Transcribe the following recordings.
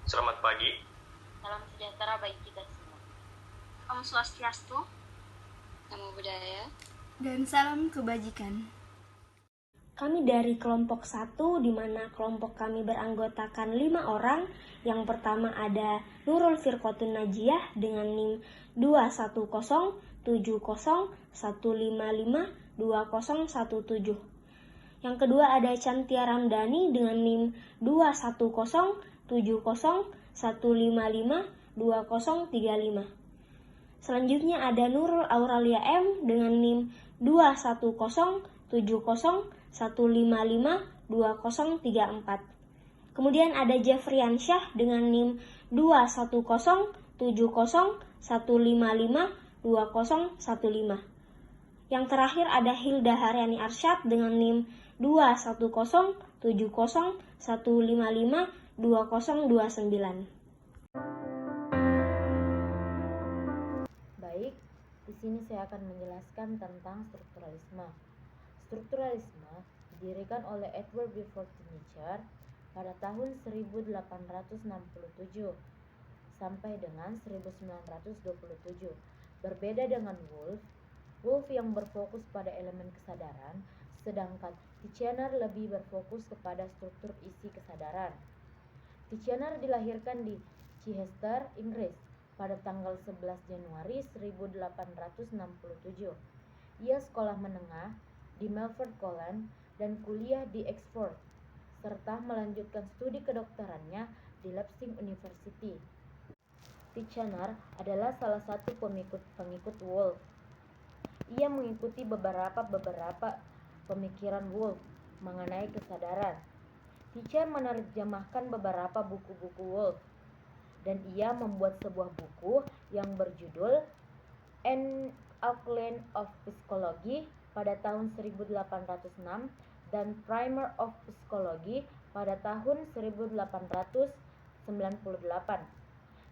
Selamat pagi. Salam sejahtera bagi kita semua. Om Swastiastu, Namo Buddhaya, dan salam kebajikan. Kami dari kelompok 1, di mana kelompok kami beranggotakan 5 orang. Yang pertama ada Nurul Firqatun Najiyah dengan NIM 21070155217. Yang kedua ada Chantia Ramdhani dengan NIM 21070155235. Selanjutnya ada Nurul Auralia M dengan NIM 21070155234. Kemudian ada Jeffrian Syah dengan NIM 21070155215. Yang terakhir ada Hilda Haryani Arsyad dengan NIM 21070155229. Baik, di sini saya akan menjelaskan tentang strukturalisme. Strukturalisme didirikan oleh Edward Gifford Nietzsche pada tahun 1867 sampai dengan 1927. Berbeda dengan Woolf yang berfokus pada elemen kesadaran, sedangkan Titchener lebih berfokus kepada struktur isi kesadaran. Titchener dilahirkan di Chichester, Inggris pada tanggal 11 Januari 1867. Ia sekolah menengah di Milford College dan kuliah di Oxford, serta melanjutkan studi kedokterannya di Leipzig University. Titchener adalah salah satu pengikut Woolf. Ia mengikuti beberapa pemikiran Woolf mengenai kesadaran. Titchener menerjemahkan beberapa buku-buku Woolf, dan ia membuat sebuah buku yang berjudul An Outline of Psychology pada tahun 1806 dan Primer of Psychology pada tahun 1898.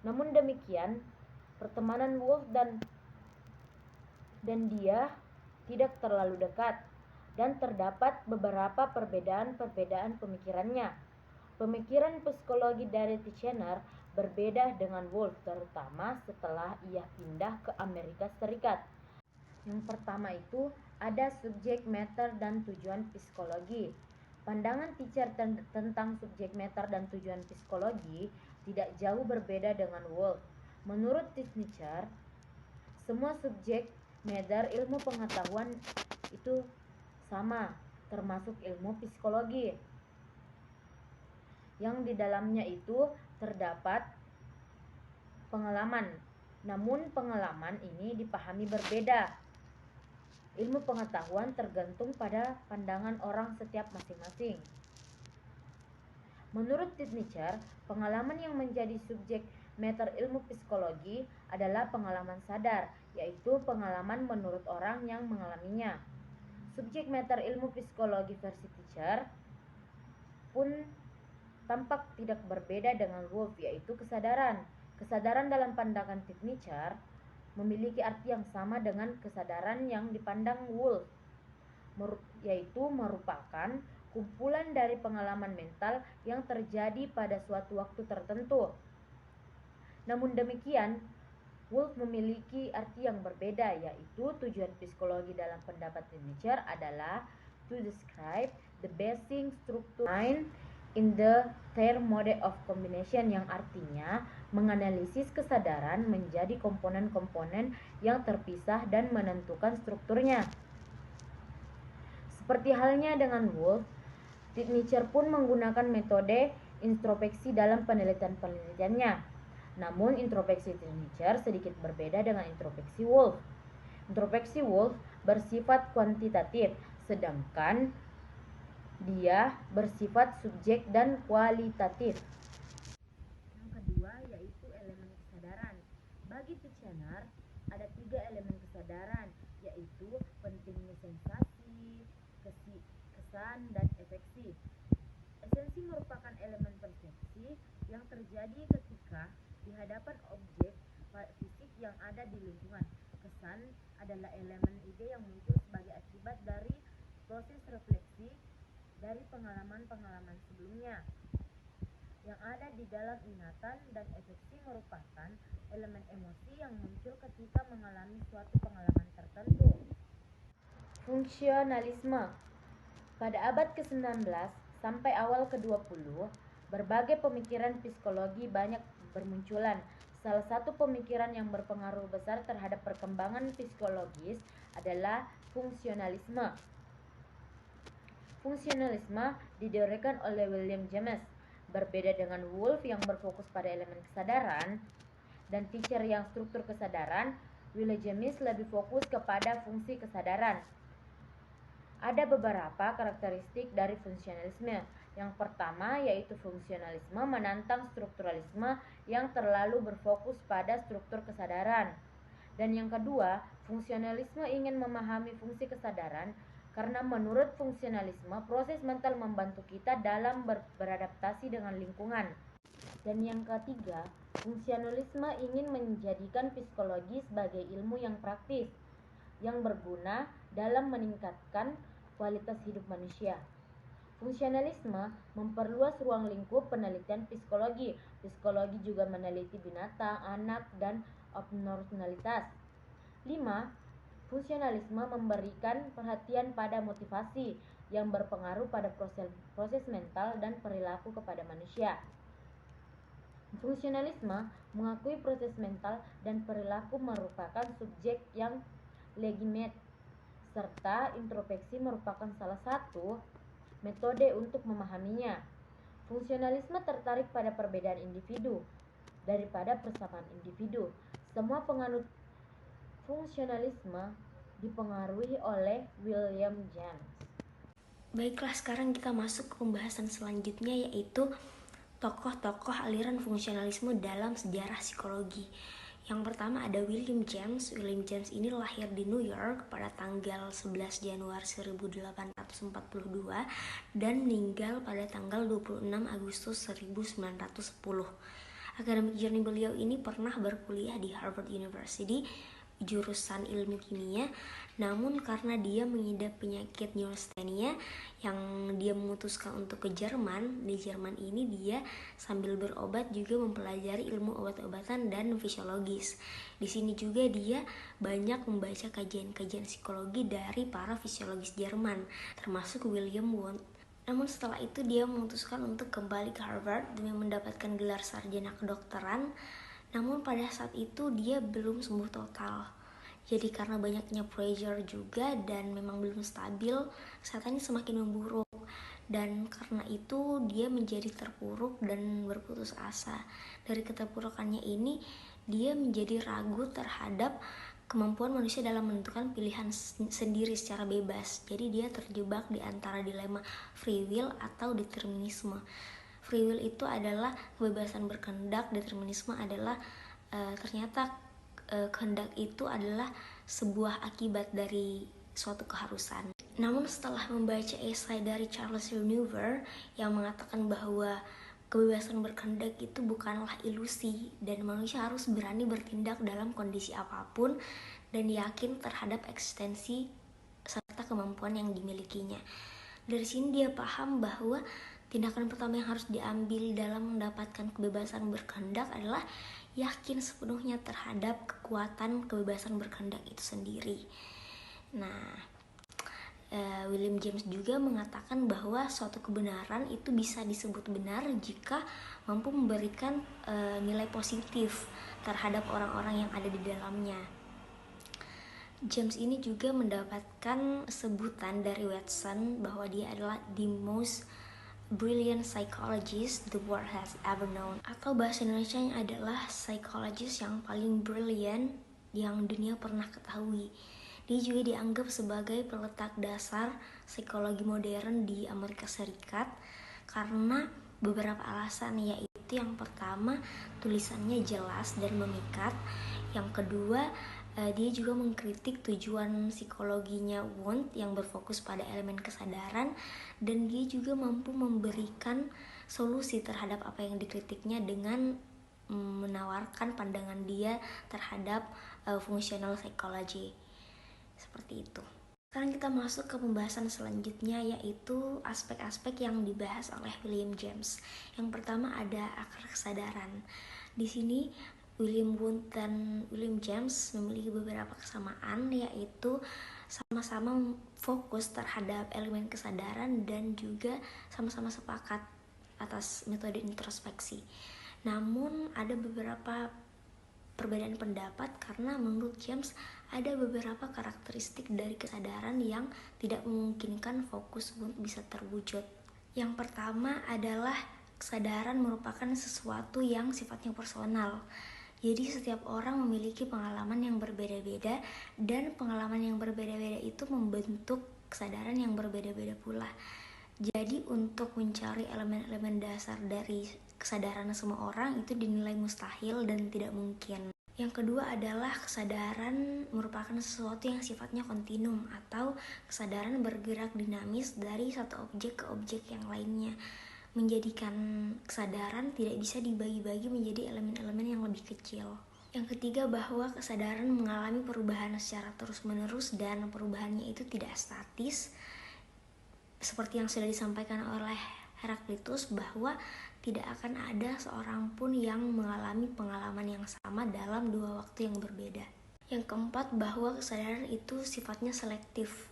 Namun demikian, pertemanan Woolf dan dia tidak terlalu dekat, dan terdapat beberapa perbedaan pemikirannya. Pemikiran psikologi dari Titchener berbeda dengan Woolf, terutama setelah ia pindah ke Amerika Serikat. Yang pertama itu ada subjek matter dan tujuan psikologi. Pandangan Titchener tentang subjek matter dan tujuan psikologi tidak jauh berbeda dengan Woolf. Menurut Titchener, semua subjek matter ilmu pengetahuan itu sama, termasuk ilmu psikologi, yang di dalamnya itu terdapat pengalaman. Namun pengalaman ini dipahami berbeda. Ilmu pengetahuan tergantung pada pandangan orang setiap masing-masing. Menurut Titchener, pengalaman yang menjadi subjek matter ilmu psikologi adalah pengalaman sadar, yaitu pengalaman menurut orang yang mengalaminya. Subjek matter ilmu psikologi versi Titchener pun tampak tidak berbeda dengan Woolf, yaitu kesadaran. Kesadaran dalam pandangan Titchener memiliki arti yang sama dengan kesadaran yang dipandang Woolf, yaitu merupakan kumpulan dari pengalaman mental yang terjadi pada suatu waktu tertentu. Namun demikian, Woolf memiliki arti yang berbeda, yaitu tujuan psikologi dalam pendapat Titchener adalah to describe the basic structure mind in the third mode of combination, yang artinya menganalisis kesadaran menjadi komponen-komponen yang terpisah dan menentukan strukturnya. Seperti halnya dengan Woolf, Titchener pun menggunakan metode introspeksi dalam penelitiannya. Namun introspeksi Titchener sedikit berbeda dengan introspeksi Woolf. Introspeksi Woolf bersifat kuantitatif, sedangkan dia bersifat subjek dan kualitatif. Yang kedua yaitu elemen kesadaran. Bagi Titchener ada 3 elemen kesadaran, yaitu pentingnya sensasi, kesan, dan efeksi. Esensi merupakan elemen persepsi yang terjadi ketika di hadapan objek fisik yang ada di lingkungan. Kesan adalah elemen ide yang muncul sebagai akibat dari proses refleksi dari pengalaman-pengalaman sebelumnya. yang ada di dalam ingatan, dan afeksi merupakan elemen emosi yang muncul ketika mengalami suatu pengalaman tertentu. Fungsionalisme. Pada abad ke-19 sampai awal ke-20, berbagai pemikiran psikologi banyak bermunculan. Salah satu pemikiran yang berpengaruh besar terhadap perkembangan psikologis adalah fungsionalisme. Fungsionalisme didirikan oleh William James. Berbeda dengan Wolff yang berfokus pada elemen kesadaran dan Fisher yang struktur kesadaran, William James lebih fokus kepada fungsi kesadaran. Ada beberapa karakteristik dari fungsionalisme. Yang pertama yaitu fungsionalisme menantang strukturalisme yang terlalu berfokus pada struktur kesadaran. Dan yang kedua, fungsionalisme ingin memahami fungsi kesadaran karena menurut fungsionalisme proses mental membantu kita dalam beradaptasi dengan lingkungan. Dan yang ketiga, fungsionalisme ingin menjadikan psikologi sebagai ilmu yang praktis yang berguna dalam meningkatkan kualitas hidup manusia. Fungsionalisme memperluas ruang lingkup penelitian psikologi. Psikologi juga meneliti binatang, anak, dan abnormalitas. 5. Fungsionalisme memberikan perhatian pada motivasi yang berpengaruh pada proses mental dan perilaku kepada manusia. Fungsionalisme mengakui proses mental dan perilaku merupakan subjek yang legitimate, serta introspeksi merupakan salah satu metode untuk memahaminya. Fungsionalisme tertarik pada perbedaan individu daripada persamaan individu. Semua penganut fungsionalisme dipengaruhi oleh William James. Baiklah, sekarang kita masuk ke pembahasan selanjutnya, yaitu tokoh-tokoh aliran fungsionalisme dalam sejarah psikologi. Yang pertama ada William James. William James ini lahir di New York pada tanggal 11 Januari 1842 dan meninggal pada tanggal 26 Agustus 1910. Akademik journey beliau ini pernah berkuliah di Harvard University jurusan ilmu kimia, namun karena dia mengidap penyakit neurasthenia yang dia memutuskan untuk ke Jerman. Di Jerman ini dia sambil berobat juga mempelajari ilmu obat-obatan dan fisiologis. Di sini juga dia banyak membaca kajian-kajian psikologi dari para fisiologis Jerman, termasuk William Wundt. Namun setelah itu dia memutuskan untuk kembali ke Harvard demi mendapatkan gelar sarjana kedokteran. Namun pada saat itu dia belum sembuh total. Jadi karena banyaknya pressure juga dan memang belum stabil, kesehatannya semakin memburuk. Dan karena itu dia menjadi terpuruk dan berputus asa. Dari keterpurukannya ini, dia menjadi ragu terhadap kemampuan manusia dalam menentukan pilihan sendiri secara bebas. Jadi dia terjebak di antara dilema free will atau determinisme. Free will itu adalah kebebasan berkehendak, determinisme adalah ternyata kehendak itu adalah sebuah akibat dari suatu keharusan. Namun setelah membaca esai dari Charles Renouvier yang mengatakan bahwa kebebasan berkehendak itu bukanlah ilusi dan manusia harus berani bertindak dalam kondisi apapun dan yakin terhadap eksistensi serta kemampuan yang dimilikinya. Dari sini dia paham bahwa tindakan pertama yang harus diambil dalam mendapatkan kebebasan berkehendak adalah yakin sepenuhnya terhadap kekuatan kebebasan berkehendak itu sendiri. Nah, William James juga mengatakan bahwa suatu kebenaran itu bisa disebut benar jika mampu memberikan nilai positif terhadap orang-orang yang ada di dalamnya. James ini juga mendapatkan sebutan dari Watson bahwa dia adalah the most brilliant psychologist the world has ever known, atau bahasa Indonesianya adalah psikologis yang paling brilliant yang dunia pernah ketahui. Dia juga dianggap sebagai peletak dasar psikologi modern di Amerika Serikat karena beberapa alasan, yaitu yang pertama tulisannya jelas dan memikat, yang kedua dia juga mengkritik tujuan psikologinya Wundt yang berfokus pada elemen kesadaran, dan dia juga mampu memberikan solusi terhadap apa yang dikritiknya dengan menawarkan pandangan dia terhadap functional psychology. Seperti itu. Sekarang kita masuk ke pembahasan selanjutnya, yaitu aspek-aspek yang dibahas oleh William James. Yang pertama ada akar kesadaran. Di sini William Wundt dan William James memiliki beberapa kesamaan, yaitu sama-sama fokus terhadap elemen kesadaran dan juga sama-sama sepakat atas metode introspeksi. Namun ada beberapa perbedaan pendapat karena menurut James ada beberapa karakteristik dari kesadaran yang tidak memungkinkan fokus Wundt bisa terwujud. Yang pertama adalah kesadaran merupakan sesuatu yang sifatnya personal. Jadi setiap orang memiliki pengalaman yang berbeda-beda dan pengalaman yang berbeda-beda itu membentuk kesadaran yang berbeda-beda pula. Jadi untuk mencari elemen-elemen dasar dari kesadaran semua orang itu dinilai mustahil dan tidak mungkin. Yang kedua adalah kesadaran merupakan sesuatu yang sifatnya kontinum atau kesadaran bergerak dinamis dari satu objek ke objek yang lainnya, menjadikan kesadaran tidak bisa dibagi-bagi menjadi elemen-elemen yang lebih kecil. Yang ketiga bahwa kesadaran mengalami perubahan secara terus-menerus dan perubahannya itu tidak statis, seperti yang sudah disampaikan oleh Heraklitus bahwa tidak akan ada seorang pun yang mengalami pengalaman yang sama dalam dua waktu yang berbeda. Yang keempat bahwa kesadaran itu sifatnya selektif.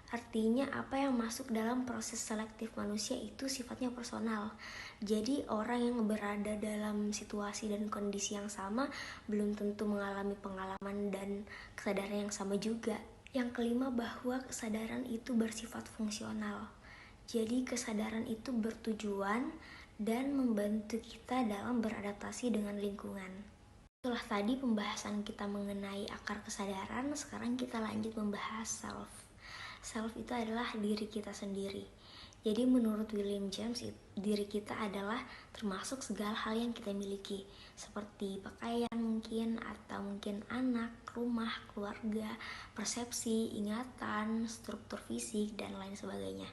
Artinya apa yang masuk dalam proses selektif manusia itu sifatnya personal. Jadi orang yang berada dalam situasi dan kondisi yang sama belum tentu mengalami pengalaman dan kesadaran yang sama juga. Yang kelima bahwa kesadaran itu bersifat fungsional. Jadi kesadaran itu bertujuan dan membantu kita dalam beradaptasi dengan lingkungan. Setelah tadi pembahasan kita mengenai akar kesadaran, sekarang kita lanjut membahas self. Self itu adalah diri kita sendiri. Jadi menurut William James, diri kita adalah termasuk segala hal yang kita miliki, seperti pakaian mungkin, atau mungkin anak, rumah, keluarga, persepsi, ingatan, struktur fisik, dan lain sebagainya.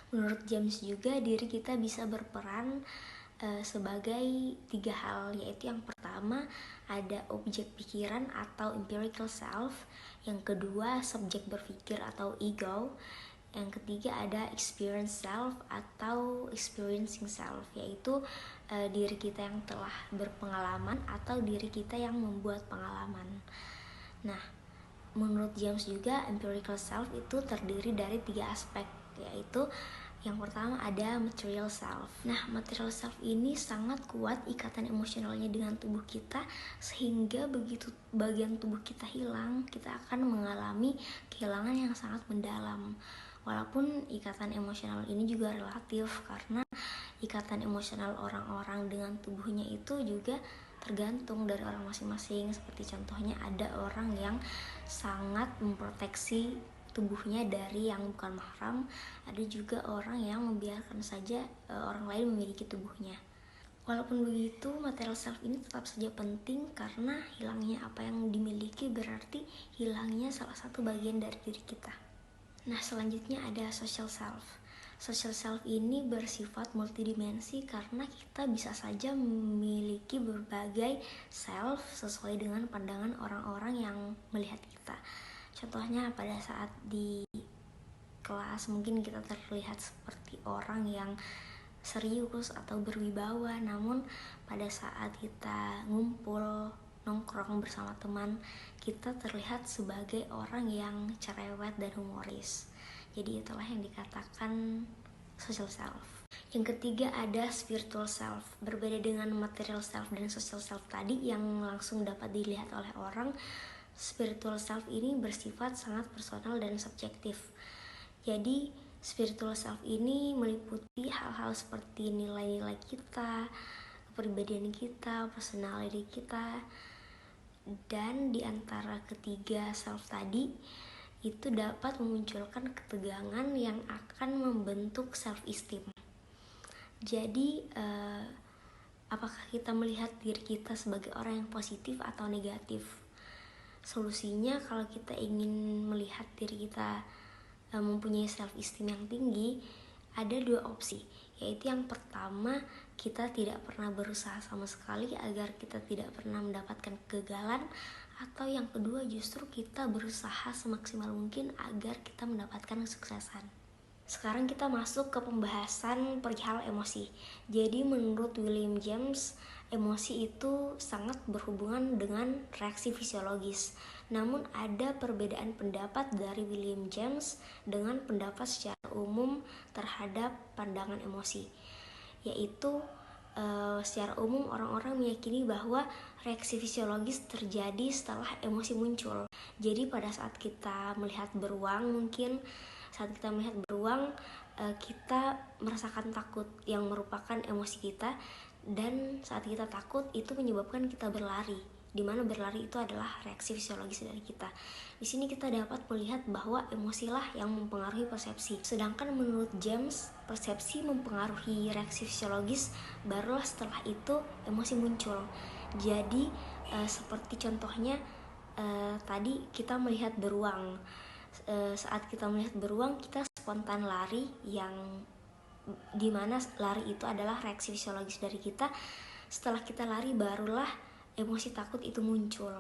Menurut James juga diri kita bisa berperan sebagai tiga hal, yaitu yang pertama ada objek pikiran atau empirical self, yang kedua subjek berpikir atau ego, yang ketiga ada experience self atau experiencing self, yaitu diri kita yang telah berpengalaman atau diri kita yang membuat pengalaman. Nah, menurut James juga empirical self itu terdiri dari tiga aspek, yaitu yang pertama ada material self. Nah, material self ini sangat kuat ikatan emosionalnya dengan tubuh kita, sehingga begitu bagian tubuh kita hilang, kita akan mengalami kehilangan yang sangat mendalam. Walaupun ikatan emosional ini juga relatif, karena ikatan emosional orang-orang dengan tubuhnya itu juga tergantung dari orang masing-masing. Seperti contohnya ada orang yang sangat memproteksi tubuhnya dari yang bukan mahram, ada juga orang yang membiarkan saja orang lain memiliki tubuhnya. Walaupun begitu, material self ini tetap saja penting karena hilangnya apa yang dimiliki berarti hilangnya salah satu bagian dari diri kita. Nah, selanjutnya ada social self. Social self ini bersifat multidimensi karena kita bisa saja memiliki berbagai self sesuai dengan pandangan orang-orang yang melihat kita. Contohnya pada saat di kelas mungkin kita terlihat seperti orang yang serius atau berwibawa, namun pada saat kita ngumpul nongkrong bersama teman, kita terlihat sebagai orang yang cerewet dan humoris. Jadi itulah yang dikatakan social self. Yang ketiga ada spiritual self. Berbeda dengan material self dan social self tadi yang langsung dapat dilihat oleh orang, spiritual self ini bersifat sangat personal dan subjektif. Jadi spiritual self ini meliputi hal-hal seperti nilai-nilai kita, kepribadian kita, personality kita, dan di antara ketiga self tadi itu dapat memunculkan ketegangan yang akan membentuk self esteem. Jadi apakah kita melihat diri kita sebagai orang yang positif atau negatif? Solusinya kalau kita ingin melihat diri kita mempunyai self esteem yang tinggi, ada dua opsi, yaitu yang pertama, kita tidak pernah berusaha sama sekali agar kita tidak pernah mendapatkan kegagalan, Atau yang kedua, justru kita berusaha semaksimal mungkin agar kita mendapatkan kesuksesan. Sekarang kita masuk ke pembahasan perihal emosi. Jadi menurut William James, emosi itu sangat berhubungan dengan reaksi fisiologis. Namun ada perbedaan pendapat dari William James dengan pendapat secara umum terhadap pandangan emosi, yaitu secara umum orang-orang meyakini bahwa reaksi fisiologis terjadi setelah emosi muncul. Jadi pada saat kita melihat beruang, kita merasakan takut yang merupakan emosi kita, dan saat kita takut itu menyebabkan kita berlari, di mana berlari itu adalah reaksi fisiologis dari kita. Di sini kita dapat melihat bahwa emosilah yang mempengaruhi persepsi. Sedangkan menurut James, persepsi mempengaruhi reaksi fisiologis, barulah setelah itu emosi muncul. Jadi seperti contohnya tadi kita melihat beruang. Saat kita melihat beruang, kita spontan lari, yang dimana lari itu adalah reaksi fisiologis dari kita. Setelah kita lari, barulah emosi takut itu muncul.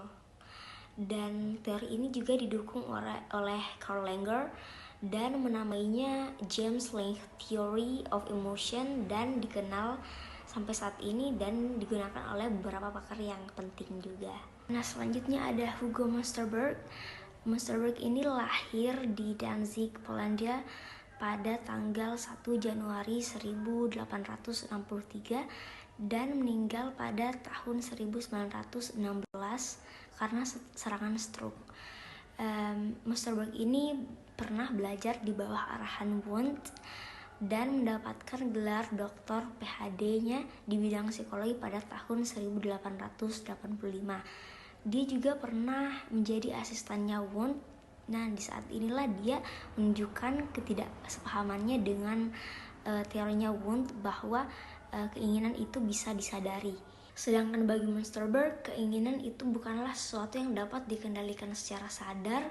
Dan teori ini juga didukung oleh Carl Langer dan menamainya James Lange Theory of Emotion, dan dikenal sampai saat ini dan digunakan oleh beberapa pakar yang penting juga. Nah, selanjutnya ada Hugo Munsterberg. Munsterberg ini lahir di Danzig, Polandia pada tanggal 1 Januari 1863 dan meninggal pada tahun 1916 karena serangan stroke. Munsterberg ini pernah belajar di bawah arahan Wundt dan mendapatkan gelar doktor PhD-nya di bidang psikologi pada tahun 1885. Dia juga pernah menjadi asistennya Wundt. Nah, di saat inilah dia menunjukkan ketidaksepahamannya dengan teorinya Wundt bahwa keinginan itu bisa disadari. Sedangkan bagi Munsterberg, keinginan itu bukanlah sesuatu yang dapat dikendalikan secara sadar,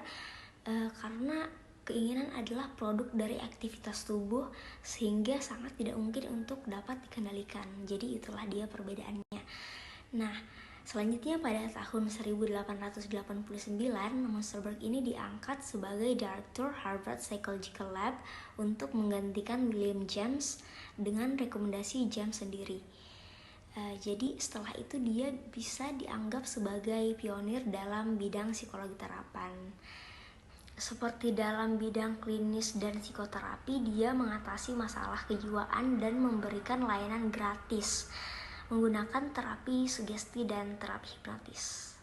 karena keinginan adalah produk dari aktivitas tubuh, sehingga sangat tidak mungkin untuk dapat dikendalikan. Jadi itulah dia perbedaannya. Nah, selanjutnya pada tahun 1889, Munsterberg ini diangkat sebagai Direktur Harvard Psychological Lab untuk menggantikan William James dengan rekomendasi James sendiri. Jadi setelah itu dia bisa dianggap sebagai pionir dalam bidang psikologi terapan. Seperti dalam bidang klinis dan psikoterapi, dia mengatasi masalah kejiwaan dan memberikan layanan gratis menggunakan terapi sugesti dan terapi hipnotis.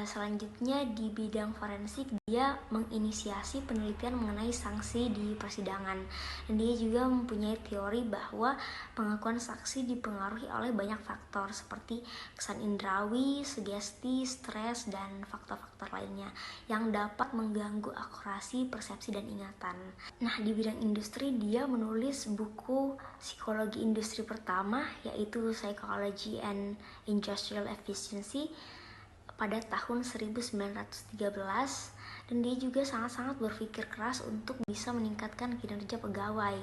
Selanjutnya di bidang forensik, dia menginisiasi penelitian mengenai sanksi di persidangan, dan dia juga mempunyai teori bahwa pengakuan saksi dipengaruhi oleh banyak faktor seperti kesan indrawi, sugesti, stres, dan faktor-faktor lainnya yang dapat mengganggu akurasi, persepsi, dan ingatan. Nah, di bidang industri, dia menulis buku psikologi industri pertama, yaitu Psychology and Industrial Efficiency pada tahun 1913, dan dia juga sangat-sangat berpikir keras untuk bisa meningkatkan kinerja pegawai.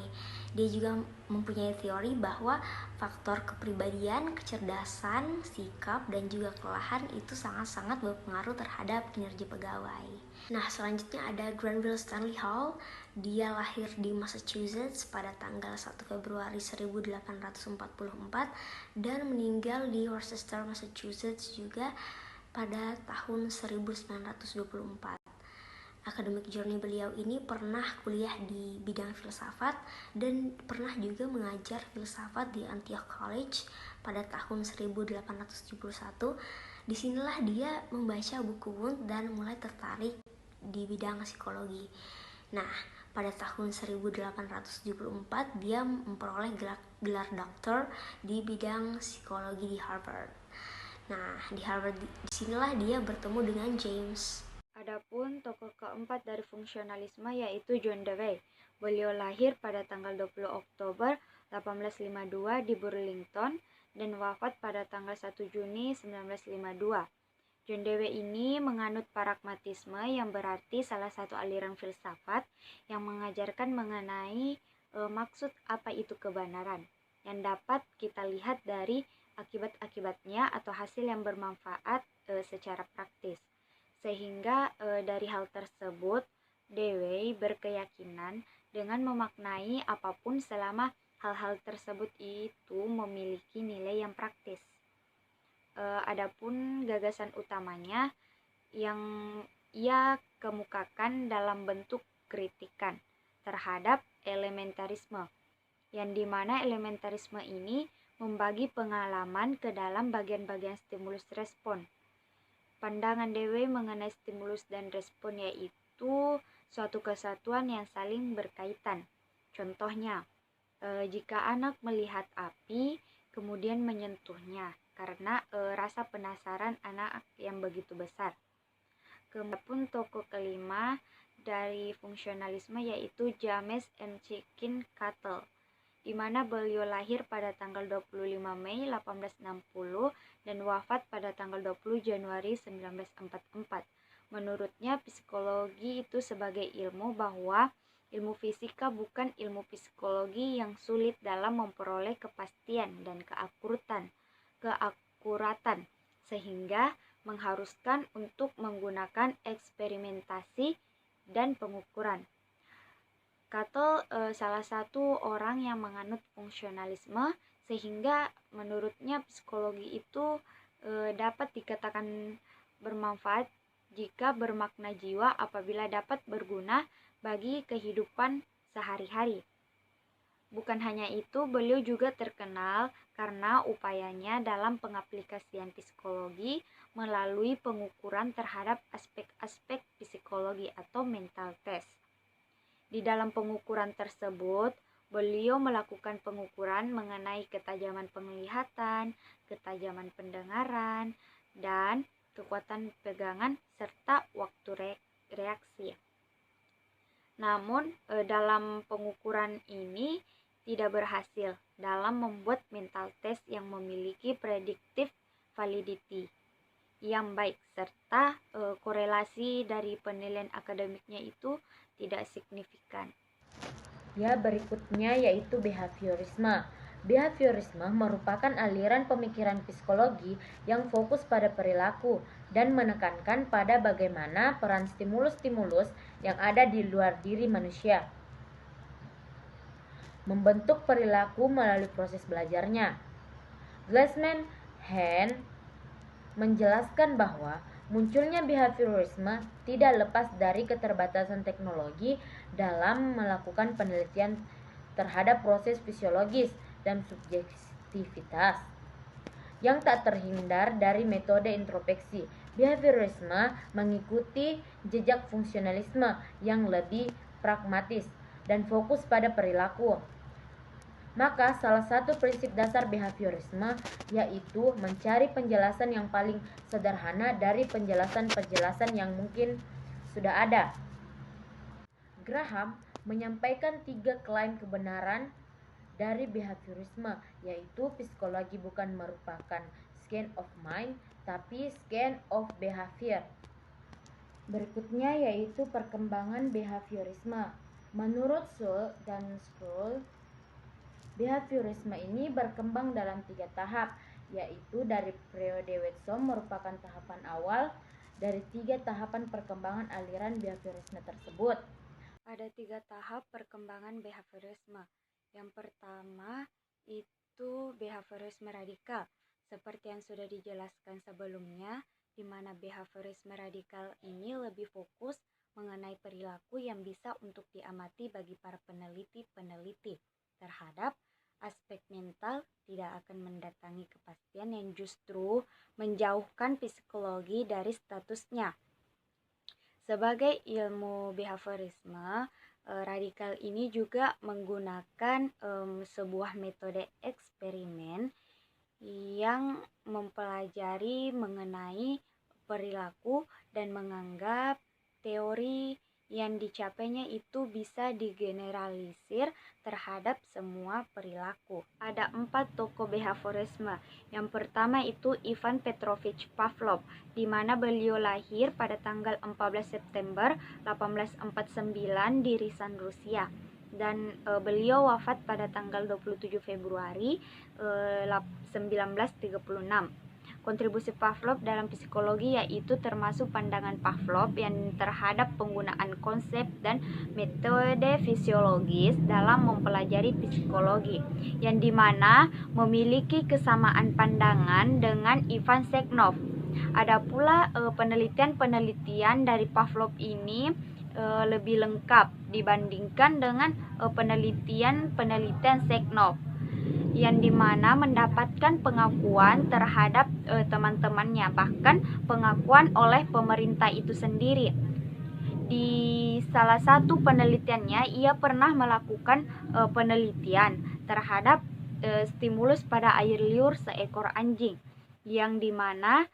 Dia juga mempunyai teori bahwa faktor kepribadian, kecerdasan, sikap, dan juga kelelahan itu sangat-sangat berpengaruh terhadap kinerja pegawai. Nah, selanjutnya ada Granville Stanley Hall. Dia lahir di Massachusetts pada tanggal 1 Februari 1844 dan meninggal di Worcester, Massachusetts juga pada tahun 1924. Akademik journey beliau ini pernah kuliah di bidang filsafat dan pernah juga mengajar filsafat di Antioch College pada tahun 1871. Disinilah dia membaca buku Wundt dan mulai tertarik di bidang psikologi. Nah, pada tahun 1874 dia memperoleh gelar doktor di bidang psikologi di Harvard. Nah, di Harvard disinilah dia bertemu dengan James. Adapun tokoh keempat dari fungsionalisme yaitu John Dewey. Beliau lahir pada tanggal 20 Oktober 1852 di Burlington dan wafat pada tanggal 1 Juni 1952. John Dewey ini menganut pragmatisme yang berarti salah satu aliran filsafat yang mengajarkan mengenai maksud apa itu kebenaran, yang dapat kita lihat dari akibat-akibatnya atau hasil yang bermanfaat secara praktis. Sehingga dari hal tersebut, Dewey berkeyakinan dengan memaknai apapun selama hal-hal tersebut itu memiliki nilai yang praktis. Adapun gagasan utamanya yang ia kemukakan dalam bentuk kritikan terhadap elementarisme, yang dimana elementarisme ini membagi pengalaman ke dalam bagian-bagian stimulus respon. Pandangan Dewey mengenai stimulus dan respon yaitu suatu kesatuan yang saling berkaitan. Contohnya, jika anak melihat api kemudian menyentuhnya karena rasa penasaran anak yang begitu besar. Kemudian tokoh kelima dari fungsionalisme yaitu James McChicken-Cattell, di mana beliau lahir pada tanggal 25 Mei 1860 dan wafat pada tanggal 20 Januari 1944. Menurutnya, psikologi itu sebagai ilmu bahwa ilmu fisika bukan ilmu psikologi yang sulit dalam memperoleh kepastian dan keakuratan, sehingga mengharuskan untuk menggunakan eksperimentasi dan pengukuran. Cattell salah satu orang yang menganut fungsionalisme, sehingga menurutnya psikologi itu dapat dikatakan bermanfaat jika bermakna jiwa apabila dapat berguna bagi kehidupan sehari-hari. Bukan hanya itu, beliau juga terkenal karena upayanya dalam pengaplikasian psikologi melalui pengukuran terhadap aspek-aspek psikologi atau mental test. Di dalam pengukuran tersebut, beliau melakukan pengukuran mengenai ketajaman penglihatan, ketajaman pendengaran, dan kekuatan pegangan serta waktu reaksi. Namun, dalam pengukuran ini tidak berhasil dalam membuat mental test yang memiliki predictive validity yang baik serta korelasi dari penilaian akademiknya itu tidak signifikan. Ya, berikutnya yaitu behaviorisme. Behaviorisme merupakan aliran pemikiran psikologi yang fokus pada perilaku dan menekankan pada bagaimana peran stimulus-stimulus yang ada di luar diri manusia membentuk perilaku melalui proses belajarnya. Glassman Hand menjelaskan bahwa munculnya behaviorisme tidak lepas dari keterbatasan teknologi dalam melakukan penelitian terhadap proses fisiologis dan subjektivitas yang tak terhindar dari metode introspeksi. Behaviorisme mengikuti jejak fungsionalisme yang lebih pragmatis dan fokus pada perilaku. Maka salah satu prinsip dasar behaviorisme yaitu mencari penjelasan yang paling sederhana dari penjelasan-penjelasan yang mungkin sudah ada. Graham menyampaikan 3 klaim kebenaran dari behaviorisme, yaitu psikologi bukan merupakan science of mind, tapi science of behavior. Berikutnya yaitu perkembangan behaviorisme. Menurut Searle dan Sproul, behaviorisme ini berkembang dalam 3 tahap, yaitu dari periode Watson merupakan tahapan awal dari 3 tahapan perkembangan aliran behaviorisme tersebut. Ada 3 tahap perkembangan behaviorisme. Yang pertama itu behaviorisme radikal, seperti yang sudah dijelaskan sebelumnya, di mana behaviorisme radikal ini lebih fokus mengenai perilaku yang bisa untuk diamati bagi para peneliti terhadap aspek mental, tidak akan mendatangi kepastian yang justru menjauhkan psikologi dari statusnya. Sebagai ilmu behaviorisme, radikal ini juga menggunakan sebuah metode eksperimen yang mempelajari mengenai perilaku dan menganggap teori yang dicapainya itu bisa digeneralisir terhadap semua perilaku. Ada 4 tokoh behaviorisme. Yang pertama itu Ivan Petrovich Pavlov, di mana beliau lahir pada tanggal 14 September 1849 di Risan, Rusia. dan beliau wafat pada tanggal 27 Februari 1936. Kontribusi Pavlov dalam psikologi yaitu termasuk pandangan Pavlov yang terhadap penggunaan konsep dan metode fisiologis dalam mempelajari psikologi, yang dimana memiliki kesamaan pandangan dengan Ivan Seknov. Ada pula penelitian-penelitian dari Pavlov ini lebih lengkap dibandingkan dengan penelitian Seknov, yang dimana mendapatkan pengakuan terhadap teman-temannya, bahkan pengakuan oleh pemerintah itu sendiri. Di salah satu penelitiannya, ia pernah melakukan penelitian terhadap stimulus pada air liur seekor anjing, yang dimana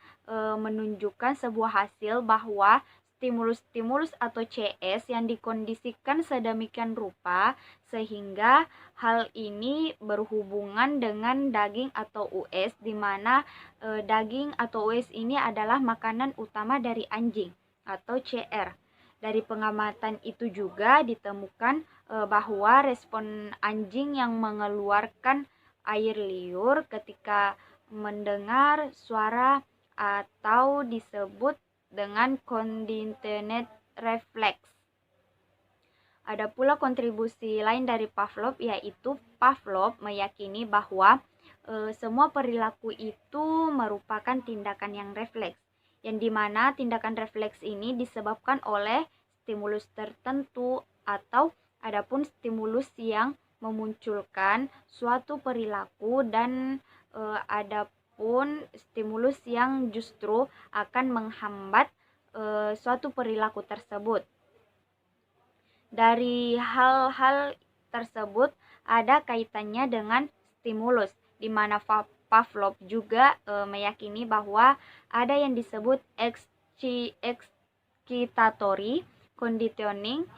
menunjukkan sebuah hasil bahwa stimulus-stimulus atau CS yang dikondisikan sedemikian rupa sehingga hal ini berhubungan dengan daging atau US, di mana daging atau US ini adalah makanan utama dari anjing atau CR. Dari pengamatan itu juga ditemukan bahwa respon anjing yang mengeluarkan air liur ketika mendengar suara atau disebut dengan conditioned reflex. Ada pula kontribusi lain dari Pavlov, yaitu Pavlov meyakini bahwa semua perilaku itu merupakan tindakan yang refleks, yang dimana tindakan refleks ini disebabkan oleh stimulus tertentu, atau adapun stimulus yang memunculkan suatu perilaku, dan adapun stimulus yang justru akan menghambat suatu perilaku tersebut. Dari hal-hal tersebut ada kaitannya dengan stimulus, di mana Pavlov juga meyakini bahwa ada yang disebut excitatory conditioning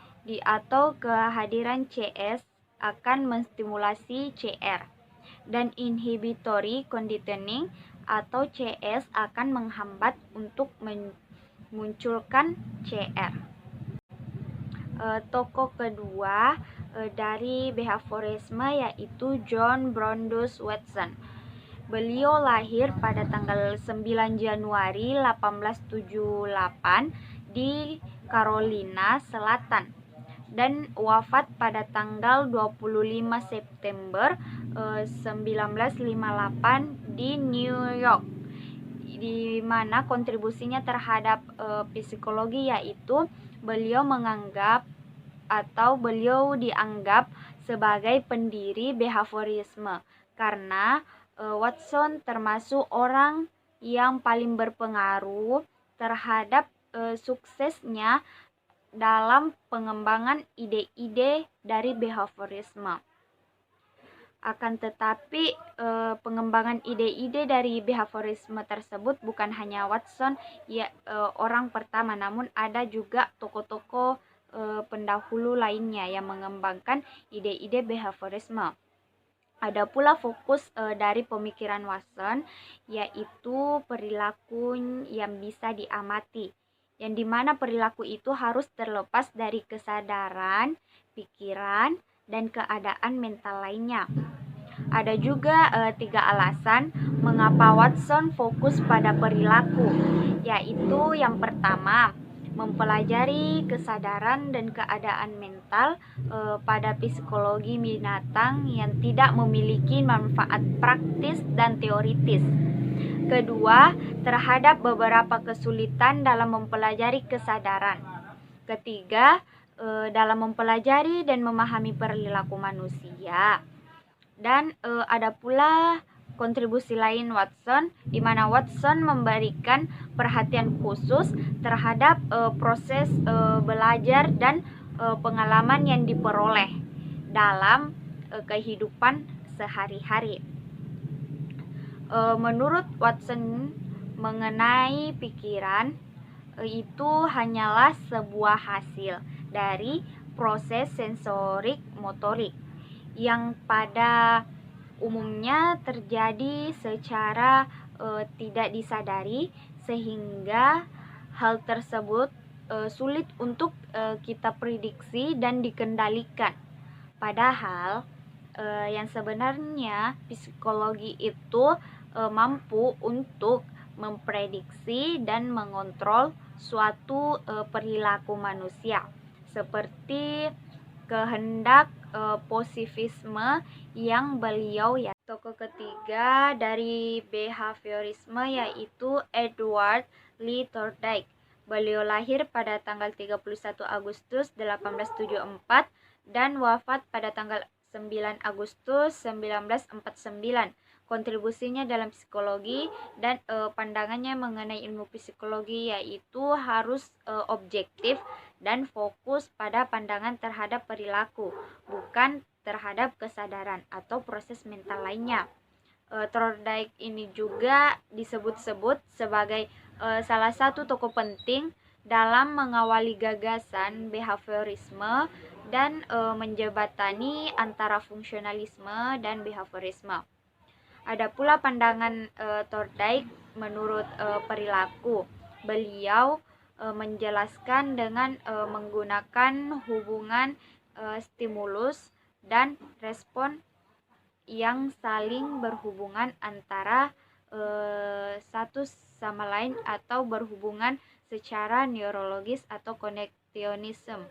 atau kehadiran CS akan menstimulasi CR, dan inhibitory conditioning atau CS akan menghambat untuk memunculkan CR. Tokoh kedua dari behaviorisme yaitu John Broadus Watson. Beliau lahir pada tanggal 9 Januari 1878 di Carolina Selatan dan wafat pada tanggal 25 September 1958 di New York, di mana kontribusinya terhadap psikologi yaitu beliau dianggap sebagai pendiri behaviorisme, karena Watson termasuk orang yang paling berpengaruh terhadap suksesnya dalam pengembangan ide-ide dari behaviorisme. Akan tetapi pengembangan ide-ide dari behaviorisme tersebut bukan hanya Watson orang pertama, namun ada juga tokoh-tokoh pendahulu lainnya yang mengembangkan ide-ide behaviorisme. Ada pula fokus dari pemikiran Watson, yaitu perilaku yang bisa diamati, yang dimana perilaku itu harus terlepas dari kesadaran, pikiran, dan keadaan mental lainnya. Ada juga 3 alasan mengapa Watson fokus pada perilaku, yaitu yang pertama, mempelajari kesadaran dan keadaan mental pada psikologi binatang yang tidak memiliki manfaat praktis dan teoritis. Kedua, terhadap beberapa kesulitan dalam mempelajari kesadaran. Ketiga, dalam mempelajari dan memahami perilaku manusia. Dan ada pula kontribusi lain Watson, di mana Watson memberikan perhatian khusus terhadap proses belajar dan pengalaman yang diperoleh dalam kehidupan sehari-hari. Menurut Watson, mengenai pikiran itu hanyalah sebuah hasil dari proses sensorik motorik yang pada umumnya terjadi secara tidak disadari, sehingga hal tersebut sulit untuk kita prediksi dan dikendalikan. Padahal yang sebenarnya psikologi itu mampu untuk memprediksi dan mengontrol suatu perilaku manusia, seperti kehendak positivisme yang beliau ya. Tokoh ketiga dari behaviorisme yaitu Edward Lee Thorndike. Beliau lahir pada tanggal 31 Agustus 1874 dan wafat pada tanggal 9 Agustus 1949. Kontribusinya dalam psikologi dan pandangannya mengenai ilmu psikologi yaitu harus objektif dan fokus pada pandangan terhadap perilaku, bukan terhadap kesadaran atau proses mental lainnya. Thorndike ini juga disebut-sebut sebagai salah satu tokoh penting dalam mengawali gagasan behaviorisme dan menjembatani antara fungsionalisme dan behaviorisme. Ada pula pandangan Thorndike menurut perilaku. Beliau menjelaskan dengan menggunakan hubungan stimulus dan respon yang saling berhubungan antara satu sama lain atau berhubungan secara neurologis atau koneksionisme.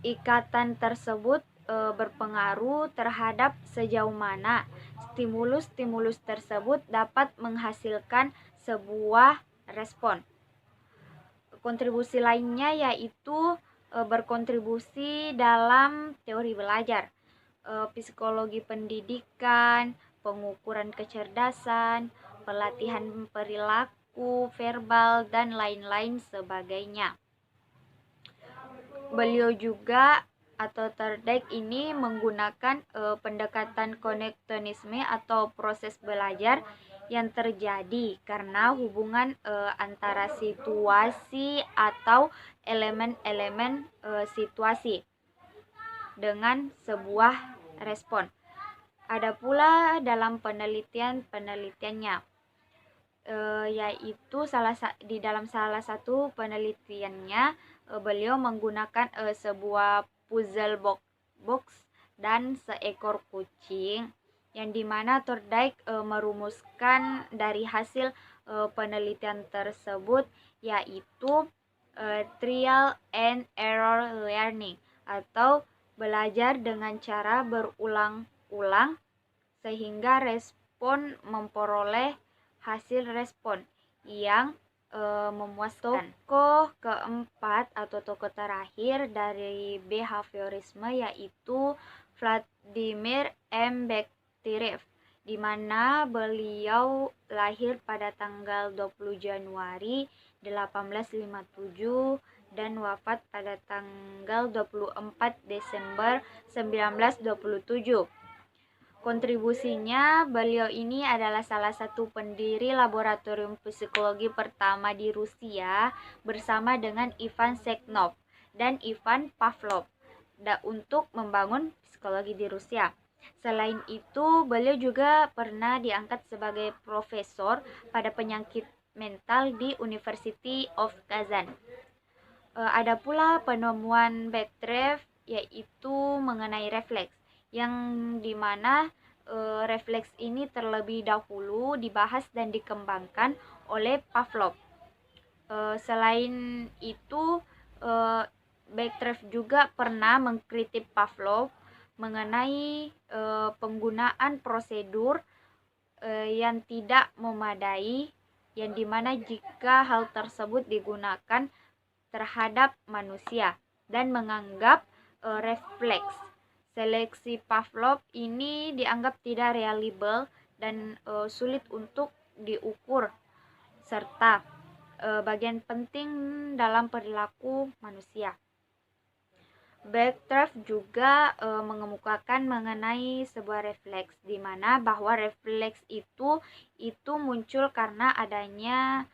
Ikatan tersebut berpengaruh terhadap sejauh mana stimulus-stimulus tersebut dapat menghasilkan sebuah respon. Kontribusi lainnya yaitu berkontribusi dalam teori belajar, psikologi pendidikan, pengukuran kecerdasan, pelatihan perilaku, verbal, dan lain-lain sebagainya. Beliau juga atau Thorndike ini menggunakan pendekatan koneksionisme atau proses belajar yang terjadi karena hubungan antara situasi atau elemen-elemen situasi dengan sebuah respon. Ada pula dalam penelitiannya yaitu di dalam salah satu penelitiannya beliau menggunakan sebuah puzzle box dan seekor kucing, yang dimana Thorndike merumuskan dari hasil penelitian tersebut yaitu trial and error learning atau belajar dengan cara berulang-ulang sehingga respon memperoleh hasil respon yang memuaskan. Tokoh keempat atau tokoh terakhir dari behaviorisme yaitu Vladimir M. Bekhterev, di mana beliau lahir pada tanggal 20 Januari 1857 dan wafat pada tanggal 24 Desember 1927. Kontribusinya, beliau ini adalah salah satu pendiri laboratorium psikologi pertama di Rusia bersama dengan Ivan Sechnov dan Ivan Pavlov untuk membangun psikologi di Rusia. Selain itu, beliau juga pernah diangkat sebagai profesor pada penyakit mental di University of Kazan. Ada pula penemuan Bekhterev yaitu mengenai refleks, yang dimana refleks ini terlebih dahulu dibahas dan dikembangkan oleh Pavlov. Selain itu, Bekhterev juga pernah mengkritik Pavlov mengenai penggunaan prosedur yang tidak memadai, yang dimana jika hal tersebut digunakan terhadap manusia dan menganggap refleks seleksi Pavlov ini dianggap tidak reliable dan sulit untuk diukur serta bagian penting dalam perilaku manusia. Bekhterev juga mengemukakan mengenai sebuah refleks, di mana bahwa refleks itu muncul karena adanya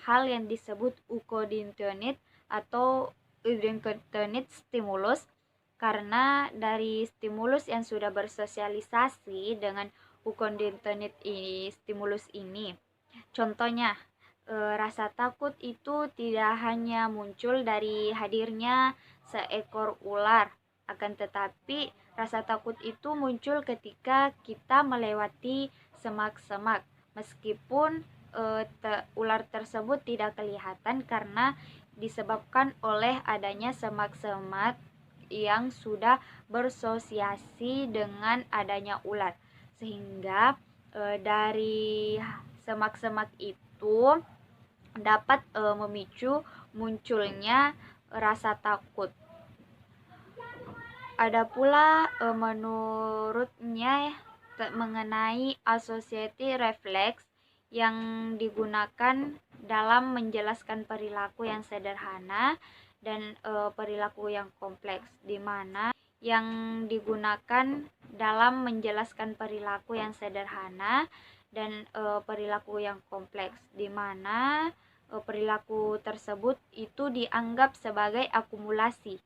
hal yang disebut eukonditioned atau eukonditioned stimulus, karena dari stimulus yang sudah bersosialisasi dengan eukonditioned stimulus ini. Contohnya rasa takut itu tidak hanya muncul dari hadirnya seekor ular, akan tetapi rasa takut itu muncul ketika kita melewati semak-semak, meskipun ular tersebut tidak kelihatan karena disebabkan oleh adanya semak-semak yang sudah bersosiasi dengan adanya ular, sehingga dari semak-semak itu dapat memicu munculnya rasa takut. Ada pula menurutnya mengenai associative reflex yang digunakan dalam menjelaskan perilaku yang sederhana dan perilaku yang kompleks, di mana yang digunakan dalam menjelaskan perilaku yang sederhana dan perilaku yang kompleks, di mana perilaku tersebut itu dianggap sebagai akumulasi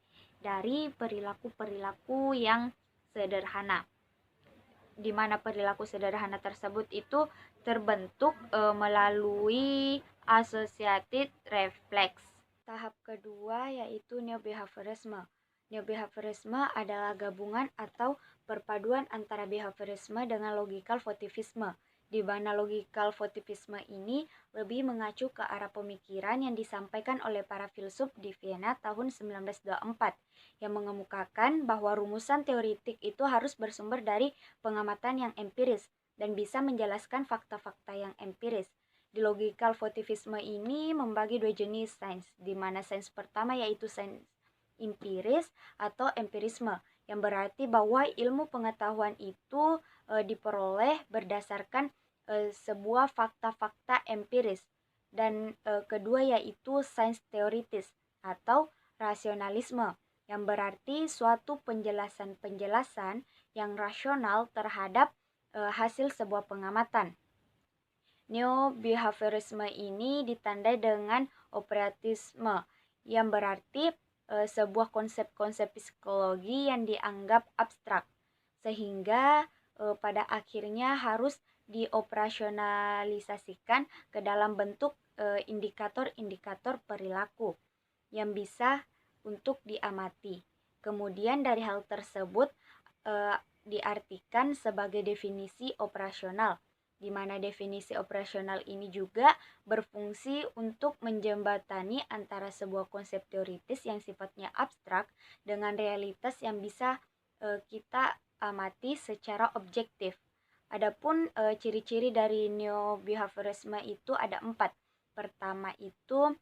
dari perilaku-perilaku yang sederhana, di mana perilaku sederhana tersebut itu terbentuk melalui associative reflex. Tahap kedua yaitu neobehaviorisme. Neobehaviorisme adalah gabungan atau perpaduan antara behaviorisme dengan logical positivisme, di mana logical positivisme ini lebih mengacu ke arah pemikiran yang disampaikan oleh para filsuf di Vienna tahun 1924, yang mengemukakan bahwa rumusan teoritik itu harus bersumber dari pengamatan yang empiris dan bisa menjelaskan fakta-fakta yang empiris. Di logical positivisme ini membagi dua jenis sains, di mana sains pertama yaitu sains empiris atau empirisme, yang berarti bahwa ilmu pengetahuan itu diperoleh berdasarkan sebuah fakta-fakta empiris, dan kedua yaitu sains teoritis atau rasionalisme, yang berarti suatu penjelasan-penjelasan yang rasional terhadap hasil sebuah pengamatan. Neo-behaviorisme ini ditandai dengan operatisme, yang berarti sebuah konsep-konsep psikologi yang dianggap abstrak, sehingga pada akhirnya harus dioperasionalisasikan ke dalam bentuk indikator-indikator perilaku yang bisa untuk diamati. Kemudian dari hal tersebut diartikan sebagai definisi operasional, di mana definisi operasional ini juga berfungsi untuk menjembatani antara sebuah konsep teoritis yang sifatnya abstrak dengan realitas yang bisa kita amati secara objektif. Adapun ciri-ciri dari neo-behaviorisme itu ada 4. Pertama itu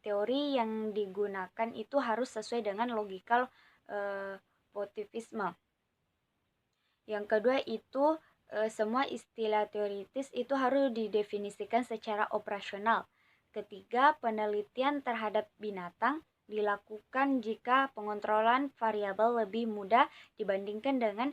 teori yang digunakan itu harus sesuai dengan logical positivisme. Yang kedua itu semua istilah teoritis itu harus didefinisikan secara operasional. Ketiga, penelitian terhadap binatang dilakukan jika pengontrolan variabel lebih mudah dibandingkan dengan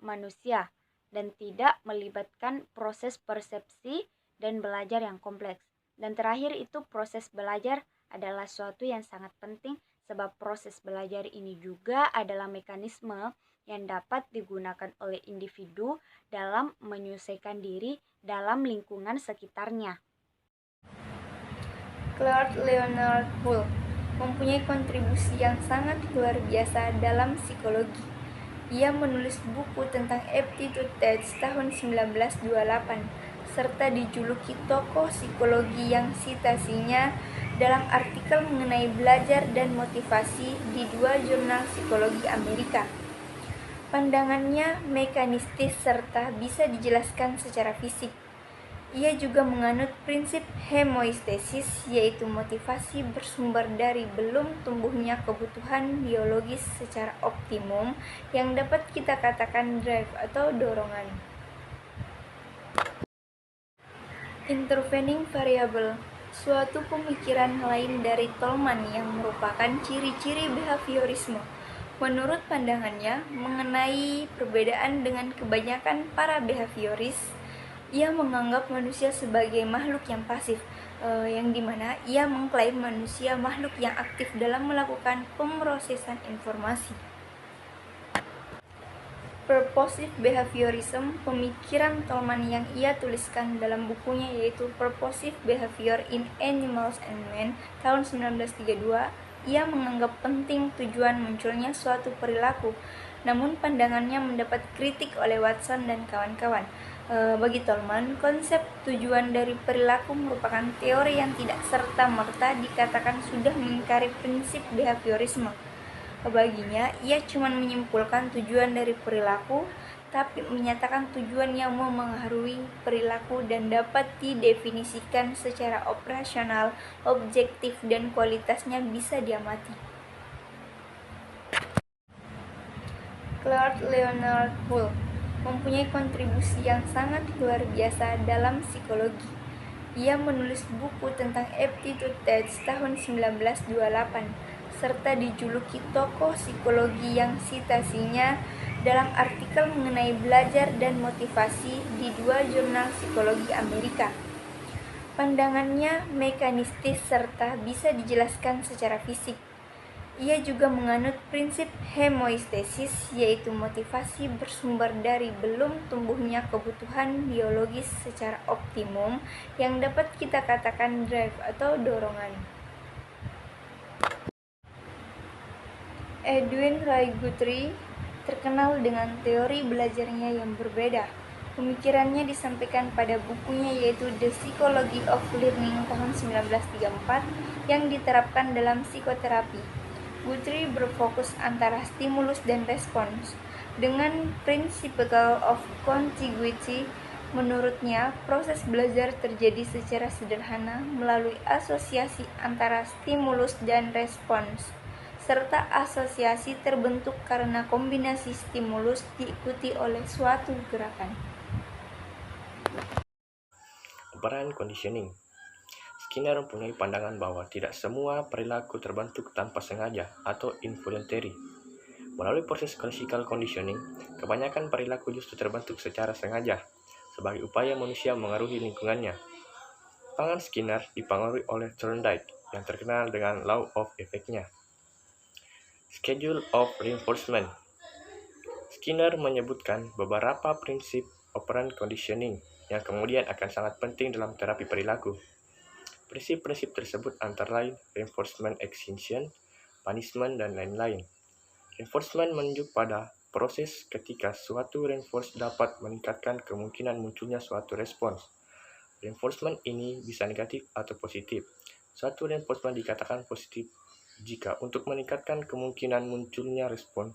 manusia dan tidak melibatkan proses persepsi dan belajar yang kompleks. Dan terakhir itu proses belajar adalah suatu yang sangat penting, sebab proses belajar ini juga adalah mekanisme yang dapat digunakan oleh individu dalam menyesuaikan diri dalam lingkungan sekitarnya. Claude Leonard Hull mempunyai kontribusi yang sangat luar biasa dalam psikologi. Ia menulis buku tentang aptitude tests tahun 1928, serta dijuluki tokoh psikologi yang citasinya dalam artikel mengenai belajar dan motivasi di 2 jurnal psikologi Amerika. Pandangannya mekanistis serta bisa dijelaskan secara fisik. Ia juga menganut prinsip hemoistesis, yaitu motivasi bersumber dari belum tumbuhnya kebutuhan biologis secara optimum yang dapat kita katakan drive atau dorongan. Intervening variable, suatu pemikiran lain dari Tolman yang merupakan ciri-ciri behaviorisme. Menurut pandangannya mengenai perbedaan dengan kebanyakan para behavioris, ia menganggap manusia sebagai makhluk yang pasif, yang dimana ia mengklaim manusia makhluk yang aktif dalam melakukan pemrosesan informasi. Purposive Behaviorism, pemikiran Tolman yang ia tuliskan dalam bukunya yaitu Purposive Behavior in Animals and Men tahun 1932, ia menganggap penting tujuan munculnya suatu perilaku, namun pandangannya mendapat kritik oleh Watson dan kawan-kawan. Bagi Tolman, konsep tujuan dari perilaku merupakan teori yang tidak serta-merta dikatakan sudah mengingkari prinsip behaviorisme. Baginya, ia cuma menyimpulkan tujuan dari perilaku, tapi menyatakan tujuan yang memengaruhi perilaku dan dapat didefinisikan secara operasional, objektif, dan kualitasnya bisa diamati. Claude Leonard Hull mempunyai kontribusi yang sangat luar biasa dalam psikologi. Ia menulis buku tentang aptitude tests tahun 1928, serta dijuluki tokoh psikologi yang citasinya dalam artikel mengenai belajar dan motivasi di 2 jurnal psikologi Amerika. Pandangannya mekanistis serta bisa dijelaskan secara fisik. Ia juga menganut prinsip hemoistesis, yaitu motivasi bersumber dari belum tumbuhnya kebutuhan biologis secara optimum yang dapat kita katakan drive atau dorongan. Edwin Ray Guthrie terkenal dengan teori belajarnya yang berbeda. Pemikirannya disampaikan pada bukunya yaitu The Psychology of Learning tahun 1934 yang diterapkan dalam psikoterapi. Guthrie berfokus antara stimulus dan respons. Dengan principle of contiguity, menurutnya proses belajar terjadi secara sederhana melalui asosiasi antara stimulus dan respons, serta asosiasi terbentuk karena kombinasi stimulus diikuti oleh suatu gerakan. Operant conditioning. Skinner mempunyai pandangan bahwa tidak semua perilaku terbentuk tanpa sengaja atau involuntary. Melalui proses classical conditioning, kebanyakan perilaku justru terbentuk secara sengaja sebagai upaya manusia mengaruhi lingkungannya. Pandangan Skinner dipengaruhi oleh Thorndike yang terkenal dengan law of effect-nya. Schedule of reinforcement. Skinner menyebutkan beberapa prinsip operant conditioning yang kemudian akan sangat penting dalam terapi perilaku. Prinsip-prinsip tersebut antara lain reinforcement extinction, punishment, dan lain-lain. Reinforcement menunjuk pada proses ketika suatu reinforce dapat meningkatkan kemungkinan munculnya suatu respons. Reinforcement ini bisa negatif atau positif. Suatu reinforcement dikatakan positif jika untuk meningkatkan kemungkinan munculnya respon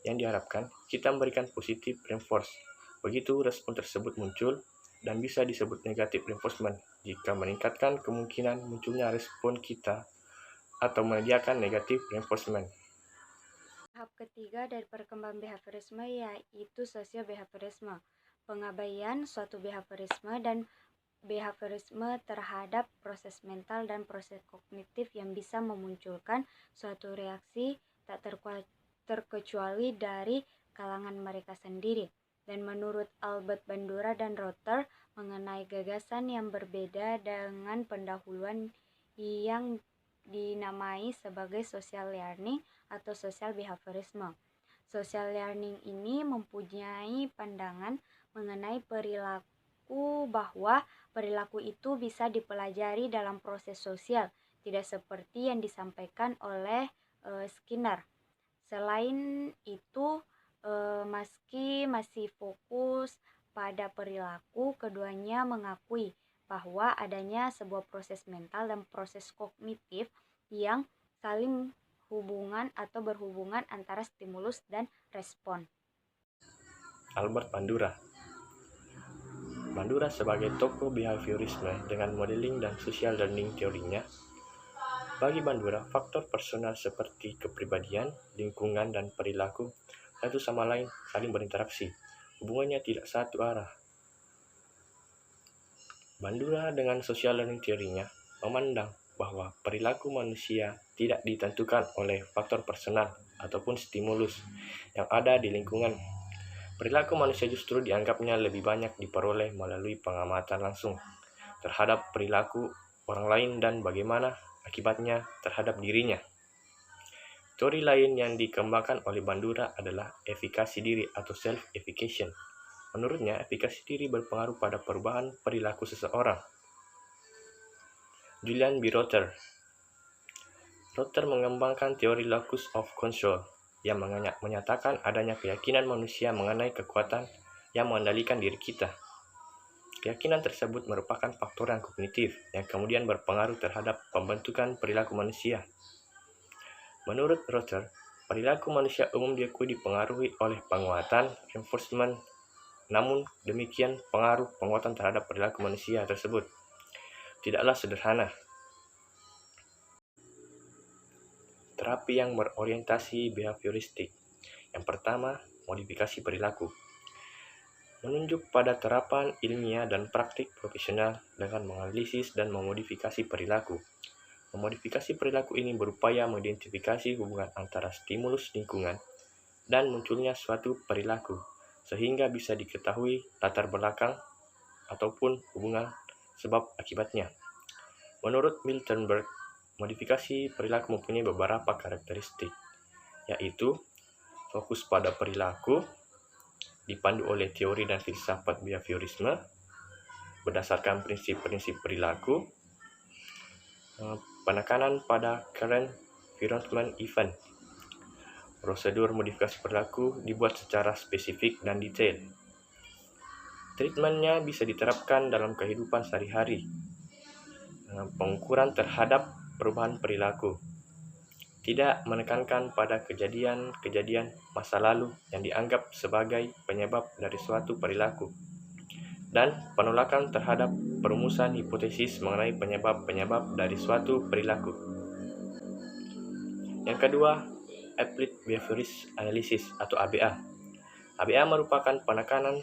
yang diharapkan, kita memberikan positif reinforce. Begitu respon tersebut muncul, dan bisa disebut negatif reinforcement jika meningkatkan kemungkinan munculnya respon kita atau menyediakan negatif reinforcement. Tahap ketiga dari perkembangan behaviorisme yaitu sosio-behaviorisme, pengabaian suatu behaviorisme dan behaviorisme terhadap proses mental dan proses kognitif yang bisa memunculkan suatu reaksi tak terkecuali dari kalangan mereka sendiri. Dan menurut Albert Bandura dan Rother mengenai gagasan yang berbeda dengan pendahuluan yang dinamai sebagai social learning atau social behaviorisme. Social learning ini mempunyai pandangan mengenai perilaku bahwa perilaku itu bisa dipelajari dalam proses sosial, tidak seperti yang disampaikan oleh Skinner. Selain itu, meski masih fokus pada perilaku, keduanya mengakui bahwa adanya sebuah proses mental dan proses kognitif yang saling hubungan atau berhubungan antara stimulus dan respon. Albert Bandura. Bandura sebagai tokoh behaviorisme dengan modeling dan social learning teorinya. Bagi Bandura, faktor personal seperti kepribadian, lingkungan, dan perilaku satu sama lain saling berinteraksi. Hubungannya tidak satu arah. Bandura dengan social learning teorinya memandang bahwa perilaku manusia tidak ditentukan oleh faktor personal ataupun stimulus yang ada di lingkungan. Perilaku manusia justru dianggapnya lebih banyak diperoleh melalui pengamatan langsung terhadap perilaku orang lain dan bagaimana akibatnya terhadap dirinya. Teori lain yang dikembangkan oleh Bandura adalah efikasi diri atau self-effication. Menurutnya, efikasi diri berpengaruh pada perubahan perilaku seseorang. Julian B. Rother mengembangkan teori locus of control yang menyatakan adanya keyakinan manusia mengenai kekuatan yang mengendalikan diri kita. Keyakinan tersebut merupakan faktor yang kognitif yang kemudian berpengaruh terhadap pembentukan perilaku manusia. Menurut Rother, perilaku manusia umum diakui dipengaruhi oleh penguatan, reinforcement, namun demikian pengaruh penguatan terhadap perilaku manusia tersebut tidaklah sederhana. Terapi yang berorientasi behavioristik. Yang pertama, modifikasi perilaku. Menunjuk pada terapan ilmiah dan praktik profesional dengan menganalisis dan memodifikasi perilaku. Memodifikasi perilaku ini berupaya mengidentifikasi hubungan antara stimulus lingkungan dan munculnya suatu perilaku, sehingga bisa diketahui latar belakang ataupun hubungan sebab akibatnya. Menurut Miltenberg, modifikasi perilaku mempunyai beberapa karakteristik, yaitu fokus pada perilaku, dipandu oleh teori dan filsafat behaviorisme, berdasarkan prinsip-prinsip perilaku, penekanan pada current environment event. Prosedur modifikasi perilaku dibuat secara spesifik dan detail. Treatmentnya bisa diterapkan dalam kehidupan sehari-hari. Pengukuran terhadap perubahan perilaku. Tidak menekankan pada kejadian-kejadian masa lalu yang dianggap sebagai penyebab dari suatu perilaku. Dan penolakan terhadap perumusan hipotesis mengenai penyebab-penyebab dari suatu perilaku. Yang kedua, Applied Behaviorist Analysis atau ABA. ABA merupakan penekanan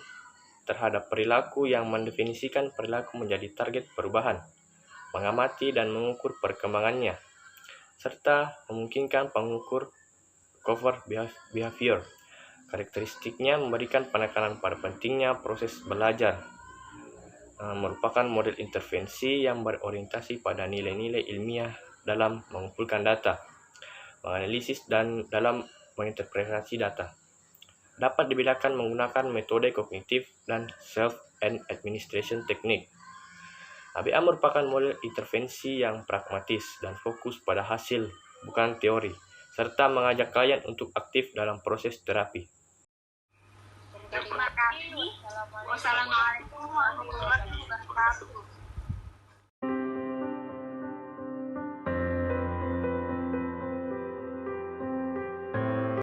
terhadap perilaku yang mendefinisikan perilaku menjadi target perubahan, mengamati dan mengukur perkembangannya, serta memungkinkan pengukur covert behavior. Karakteristiknya memberikan penekanan pada pentingnya proses belajar, merupakan model intervensi yang berorientasi pada nilai-nilai ilmiah dalam mengumpulkan data, menganalisis dan dalam menginterpretasi data. Dapat dibedakan menggunakan metode kognitif dan self-administration teknik. ABA merupakan model intervensi yang pragmatis dan fokus pada hasil, bukan teori, serta mengajak klien untuk aktif dalam proses terapi. Terima kasih. Wassalamualaikum warahmatullahi wabarakatuh.